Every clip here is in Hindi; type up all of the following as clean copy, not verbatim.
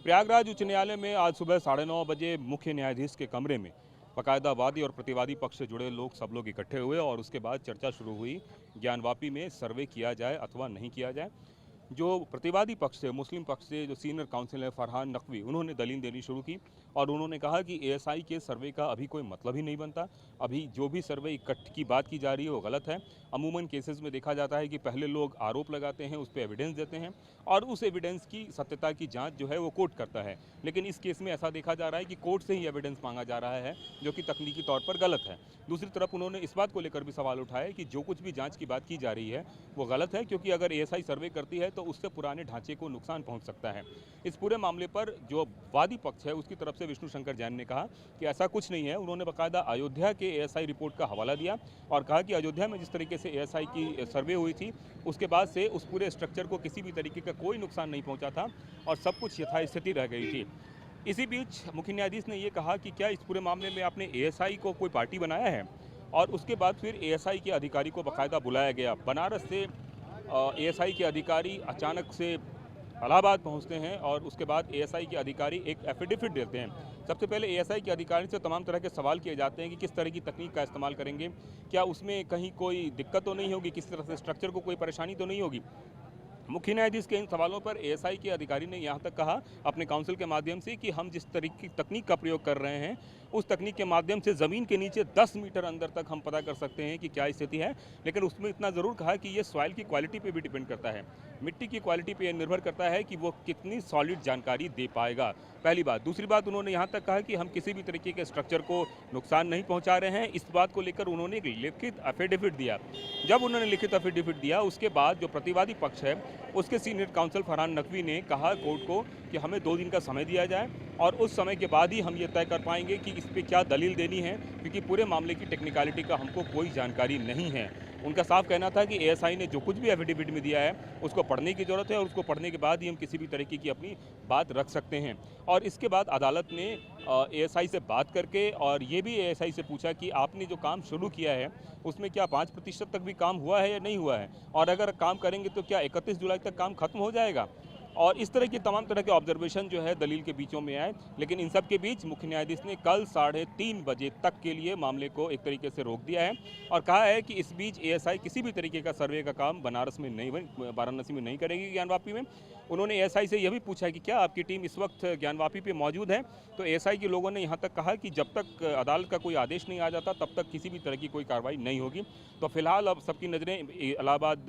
प्रयागराज उच्च न्यायालय में आज सुबह 9:30 बजे मुख्य न्यायाधीश के कमरे में बाकायदा वादी और प्रतिवादी पक्ष से जुड़े सब लोग इकट्ठे हुए और उसके बाद चर्चा शुरू हुई। ज्ञानवापी में सर्वे किया जाए अथवा नहीं किया जाए। जो प्रतिवादी पक्ष से, मुस्लिम पक्ष से जो सीनियर काउंसिल है फरहान नकवी, उन्होंने दलील देनी शुरू की और उन्होंने कहा कि एएसआई के सर्वे का अभी कोई मतलब ही नहीं बनता। अभी जो भी सर्वे इकट्ठ की बात की जा रही है वो गलत है। अमूमन केसेस में देखा जाता है कि पहले लोग आरोप लगाते हैं, उस पर एविडेंस देते हैं और उस एविडेंस की सत्यता की जांच जो है वो कोर्ट करता है। लेकिन इस केस में ऐसा देखा जा रहा है कि कोर्ट से ही एविडेंस मांगा जा रहा है, जो कि तकनीकी तौर पर गलत है। दूसरी तरफ उन्होंने इस बात को लेकर भी सवाल उठाया कि जो कुछ भी जांच की बात की जा रही है वो गलत है, क्योंकि अगर एएसआई सर्वे करती है तो उससे पुराने ढांचे को नुकसान पहुंच सकता है। इस पूरे मामले पर जो वादी पक्ष है उसकी तरफ से विष्णु शंकर जैन ने कहा कि ऐसा कुछ नहीं है। उन्होंने बाकायदा अयोध्या के एएसआई रिपोर्ट का हवाला दिया और कहा कि अयोध्या में जिस तरीके से एएसआई की सर्वे हुई थी उसके बाद से उस पूरे स्ट्रक्चर को किसी भी तरीके का कोई नुकसान नहीं पहुंचा था और सब कुछ यथास्थिति रह गई थी। इसी बीच मुख्य न्यायाधीश ने यह कहा कि क्या इस पूरे मामले में आपने एएसआई को कोई पार्टी बनाया है, और उसके बाद फिर एएसआई के अधिकारी को बाकायदा बुलाया गया। बनारस से एएसआई के अधिकारी अचानक से इलाहाबाद पहुंचते हैं और उसके बाद एएसआई के अधिकारी एक एफिडेविट देते हैं। सबसे पहले एएसआई के अधिकारी से तमाम तरह के सवाल किए जाते हैं कि किस तरह की तकनीक का इस्तेमाल करेंगे, क्या उसमें कहीं कोई दिक्कत तो नहीं होगी, किस तरह से स्ट्रक्चर को कोई परेशानी तो नहीं होगी। मुख्य न्यायाधीश के इन सवालों पर एएसआई के अधिकारी ने यहाँ तक कहा अपने काउंसिल के माध्यम से कि हम जिस तरीके की तकनीक का प्रयोग कर रहे हैं उस तकनीक के माध्यम से ज़मीन के नीचे 10 मीटर अंदर तक हम पता कर सकते हैं कि क्या स्थिति है। लेकिन उसमें इतना ज़रूर कहा कि ये सॉइल की क्वालिटी पे भी डिपेंड करता है, मिट्टी की क्वालिटी पे निर्भर करता है कि वो कितनी सॉलिड जानकारी दे पाएगा। पहली बात। दूसरी बात, उन्होंने यहाँ तक कहा कि हम किसी भी तरीके के स्ट्रक्चर को नुकसान नहीं पहुँचा रहे हैं। इस बात को लेकर उन्होंने एक लिखित एफिडेविट दिया। जब उन्होंने लिखित एफिडेविट दिया उसके बाद जो प्रतिवादी पक्ष है उसके सीनियर काउंसिल फरहान नकवी ने कहा कोर्ट को कि हमें 2 दिन का समय दिया जाए और उस समय के बाद ही हम ये तय कर पाएंगे कि इस पे क्या दलील देनी है, क्योंकि पूरे मामले की टेक्निकलिटी का हमको कोई जानकारी नहीं है। उनका साफ कहना था कि एएसआई ने जो कुछ भी एफिडेविट में दिया है उसको पढ़ने की ज़रूरत है और उसको पढ़ने के बाद ही हम किसी भी तरीके की अपनी बात रख सकते हैं। और इसके बाद अदालत ने एएसआई से बात करके और ये भी एएसआई से पूछा कि आपने जो काम शुरू किया है उसमें क्या 5% तक भी काम हुआ है या नहीं हुआ है, और अगर काम करेंगे तो क्या 31 जुलाई तक काम खत्म हो जाएगा। और इस तरह की तमाम तरह के ऑब्जर्वेशन जो है दलील के बीचों में आए। लेकिन इन सब के बीच मुख्य न्यायाधीश ने कल 3:30 बजे तक के लिए मामले को एक तरीके से रोक दिया है और कहा है कि इस बीच एएसआई किसी भी तरीके का सर्वे का काम वाराणसी में नहीं करेगी, ज्ञानवापी में। उन्होंने एएसआई से यह भी पूछा कि क्या आपकी टीम इस वक्त ज्ञानवापी पे मौजूद है, तो एएसआई के लोगों ने यहाँ तक कहा कि जब तक अदालत का कोई आदेश नहीं आ जाता तब तक किसी भी तरह की कोई कार्रवाई नहीं होगी। तो फिलहाल अब सबकी नज़रें इलाहाबाद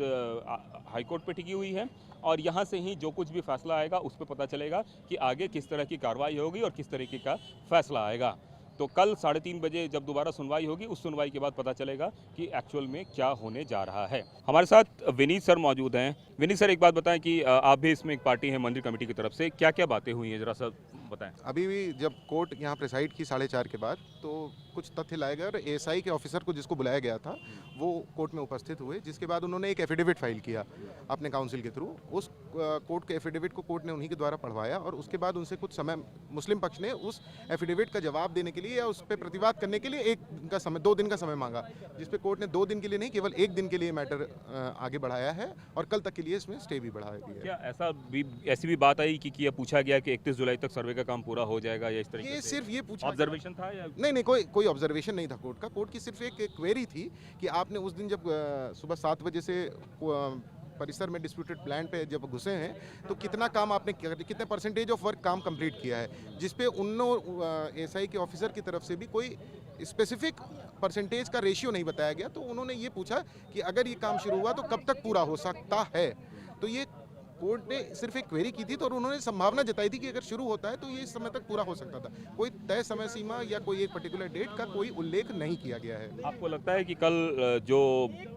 हाईकोर्ट पर टिकी हुई है और यहाँ से ही जो कुछ भी फैसला आएगा उस पर पता चलेगा कि आगे किस तरह की कार्रवाई होगी और किस तरीके का फैसला आएगा। तो कल 3:30 बजे जब दोबारा सुनवाई होगी उस सुनवाई के बाद पता चलेगा कि एक्चुअल में क्या होने जा रहा है। हमारे साथ विनीत सर मौजूद हैं। विनीत सर, एक बात बताएं कि आप भी इसमें एक पार्टी है मंदिर कमेटी की तरफ से, क्या क्या बातें हुई हैं, जरा सा बताएं। अभी भी जब कोर्ट यहाँ प्रिसाइड की 4:30 के बाद तो कुछ तथ्य लाए गए और एएसआई के ऑफिसर को जिसको बुलाया गया था वो कोर्ट में उपस्थित हुए, जिसके बाद उन्होंने एक एफिडेविट फाइल किया अपने काउंसिल के थ्रू। उस कोर्ट के एफिडेविट को कोर्ट ने उन्हीं के द्वारा पढ़वाया और उसके बाद उनसे कुछ समय मुस्लिम पक्ष ने उस एफिडेविट का जवाब देने के लिए या उस पर प्रतिवाद करने के लिए 2 दिन का समय मांगा, जिसपे कोर्ट ने 2 दिन के लिए नहीं केवल 1 दिन के लिए मैटर आगे बढ़ाया है और कल तक के लिए इसमें स्टे भी बढ़ाया गया है। क्या ऐसी भी बात आई कि यह पूछा गया कि 31 जुलाई तक सर्वे का काम पूरा हो जाएगा या इस तरीके ये से सिर्फ ये पूछा ऑब्जर्वेशन था या नहीं, कोई ऑब्जर्वेशन नहीं था कोर्ट का। कोर्ट की सिर्फ एक क्वेरी थी कि आपने उस दिन जब सुबह 7 बजे से परिसर में डिस्प्यूटेड प्लान पे जब घुसे हैं तो कितना काम आपने कितने परसेंटेज ऑफ वर्क काम कंप्लीट किया है, जिसपे उन एएसआई के ऑफिसर की तरफ से भी कोई स्पेसिफिक परसेंटेज का रेशियो नहीं बताया गया। तो उन्होंने ये पूछा कि अगर ये काम शुरू हुआ तो कब तक पूरा हो सकता है। तो ये कोर्ट ने सिर्फ एक क्वेरी की थी तो उन्होंने संभावना जताई थी कि अगर शुरू होता है तो ये इस समय तक पूरा हो सकता था। कोई तय समय सीमा या कोई एक पर्टिकुलर डेट का कोई उल्लेख नहीं किया गया है। आपको लगता है कि कल जो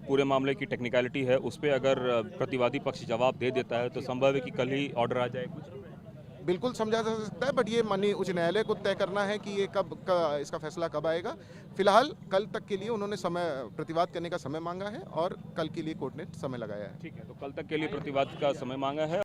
पूरे मामले की टेक्निकलिटी है उस पर अगर प्रतिवादी पक्ष जवाब दे देता है तो संभव है कि कल ही ऑर्डर आ जाए? कुछ बिल्कुल समझा जा सकता है, बट ये माननीय उच्च न्यायालय को तय करना है कि ये इसका फैसला कब आएगा। फिलहाल कल तक के लिए उन्होंने समय प्रतिवाद करने का समय मांगा है और कल के लिए कोर्ट ने समय लगाया है। ठीक है, तो कल तक के लिए प्रतिवाद का समय मांगा है।